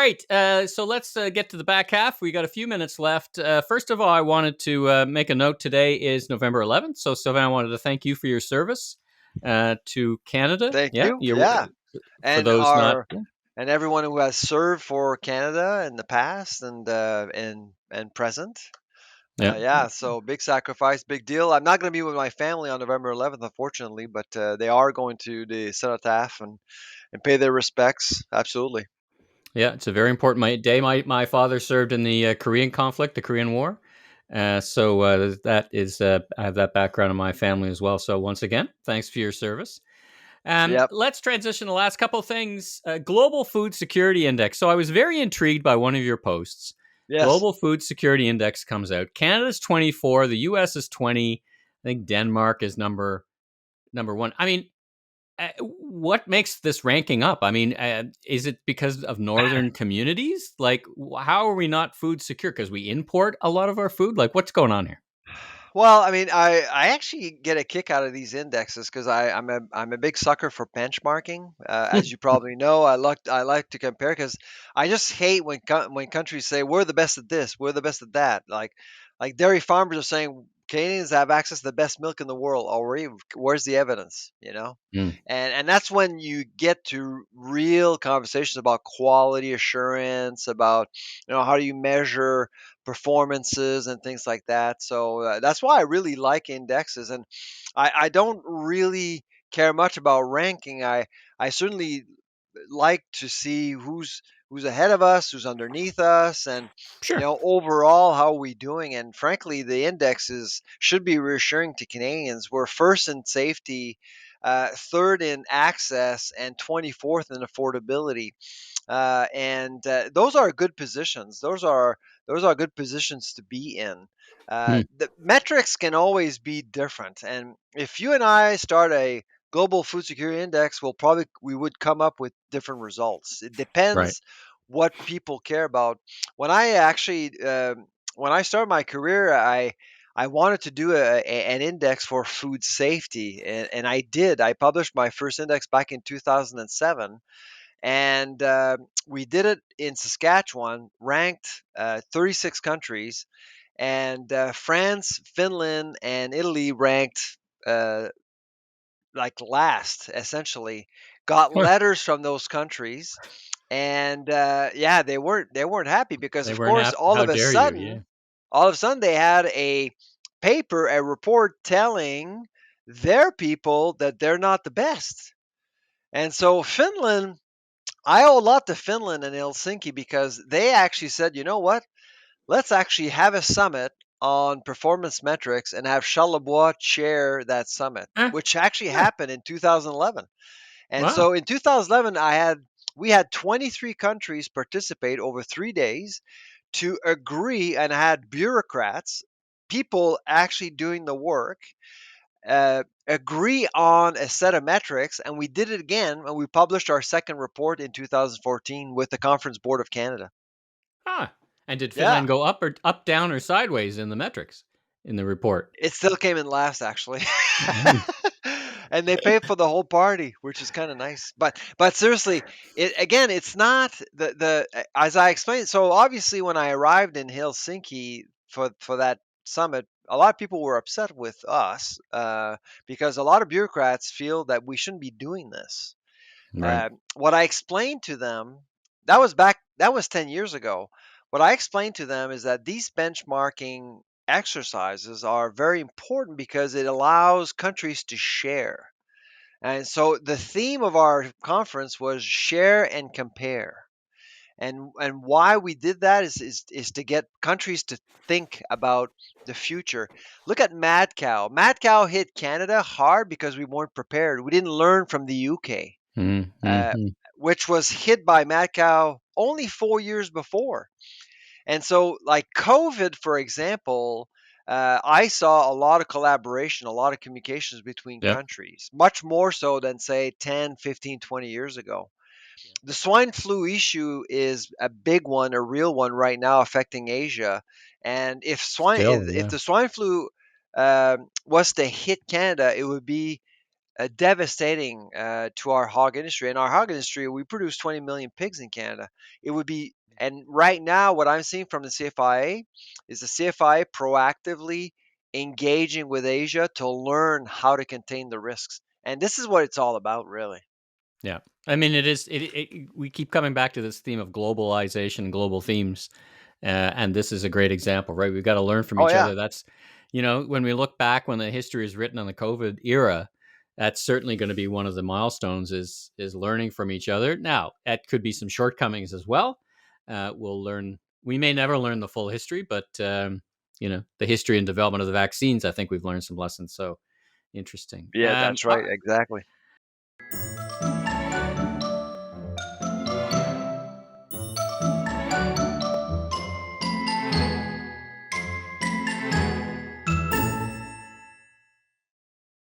right. So let's get to the back half. We got a few minutes left. First of all, I wanted to make a note. Today is November 11th. So, Sylvain, I wanted to thank you for your service to Canada. Thank Yeah. you. You, Yeah. for And those not. our and everyone who has served for Canada in the past and present. Yeah. Yeah, so big sacrifice, big deal. I'm not going to be with my family on November 11th, unfortunately, but they are going to the Cenotaph and pay their respects. Absolutely. Yeah. It's a very important day. My father served in the Korean conflict, the Korean War. So that is, I have that background in my family as well. So, once again, thanks for your service. Yep. Let's transition the last couple of things. Global Food Security Index. So I was very intrigued by one of your posts. Yes. Global Food Security Index comes out. Canada's 24. The U.S. is 20. I think Denmark is number one. I mean, what makes this ranking up? I mean, is it because of northern communities? Like, how are we not food secure? Because we import a lot of our food. Like, what's going on here? Well, I mean, I actually get a kick out of these indexes because I'm a big sucker for benchmarking. As you probably know, I like to compare because I just hate when countries say we're the best at this, we're the best at that. Like dairy farmers are saying Canadians have access to the best milk in the world already. Where's the evidence? Mm, And that's when you get to real conversations about quality assurance, about how do you measure performances and things like that. So that's why I really like indexes, and I don't really care much about ranking. I certainly like to see who's ahead of us, who's underneath us, and sure. overall how are we doing. And frankly, the indexes should be reassuring to Canadians. We're first in safety, third in access, and 24th in affordability. And those are good positions. Those are good positions to be in. Hmm, The metrics can always be different, and if you and I start a global food security index, we would come up with different results. It right. depends what people care about. When I actually when I started my career, I wanted to do an index for food safety, and I did. I published my first index back in 2007, and we did it in Saskatchewan, ranked 36 countries, and France, Finland, and Italy ranked like last, essentially. Got Huh. letters from those countries, and yeah, they weren't happy because, They of weren't course, happy. all How of a dare you? Yeah. sudden, they had a report telling their people that they're not the best. And so Finland, I owe a lot to Finland and Helsinki because they actually said, you know what? Let's actually have a summit on performance metrics and have Charlebois chair that summit, Ah, which actually ah, happened in 2011. And wow. so in 2011, we had 23 countries participate over 3 days to agree, and had bureaucrats, people actually doing the work, agree on a set of metrics, and we did it again when we published our second report in 2014 with the Conference Board of Canada. Ah, and did Yeah, Finland go up, down, or sideways in the metrics in the report? it still came in last, actually. Mm, And they paid for the whole party, which is kind of nice. But seriously, it's not as I explained. So obviously, when I arrived in Helsinki for that summit, a lot of people were upset with us because a lot of bureaucrats feel that we shouldn't be doing this. right. What I explained to them, that was 10 years ago. What I explained to them is that these benchmarking exercises are very important because it allows countries to share. And so the theme of our conference was share and compare. And why we did that is to get countries to think about the future. Look at Mad Cow. Mad Cow hit Canada hard because we weren't prepared. We didn't learn from the UK, Mm, uh, mm, which was hit by mad cow only 4 years before. And so, like COVID, for example, I saw a lot of collaboration, a lot of communications between yep. countries, much more so than, say, 10, 15, 20 years ago. The swine flu issue is a big one, a real one right now affecting Asia. And Still, if yeah. the swine flu was to hit Canada, it would be devastating to our hog industry. And our hog industry, we produce 20 million pigs in Canada. It would be And right now, what I'm seeing from the CFIA is the CFIA proactively engaging with Asia to learn how to contain the risks. And this is what it's all about, really. Yeah. I mean, it is. We keep coming back to this theme of globalization and global themes, and this is a great example, right? We've got to learn from Oh, each yeah. other. That's, when we look back, when the history is written on the COVID era, that's certainly going to be one of the milestones. Is learning from each other. Now, that could be some shortcomings as well. We'll learn. We may never learn the full history, but the history and development of the vaccines, I think we've learned some lessons. So interesting. Yeah, that's right. Exactly.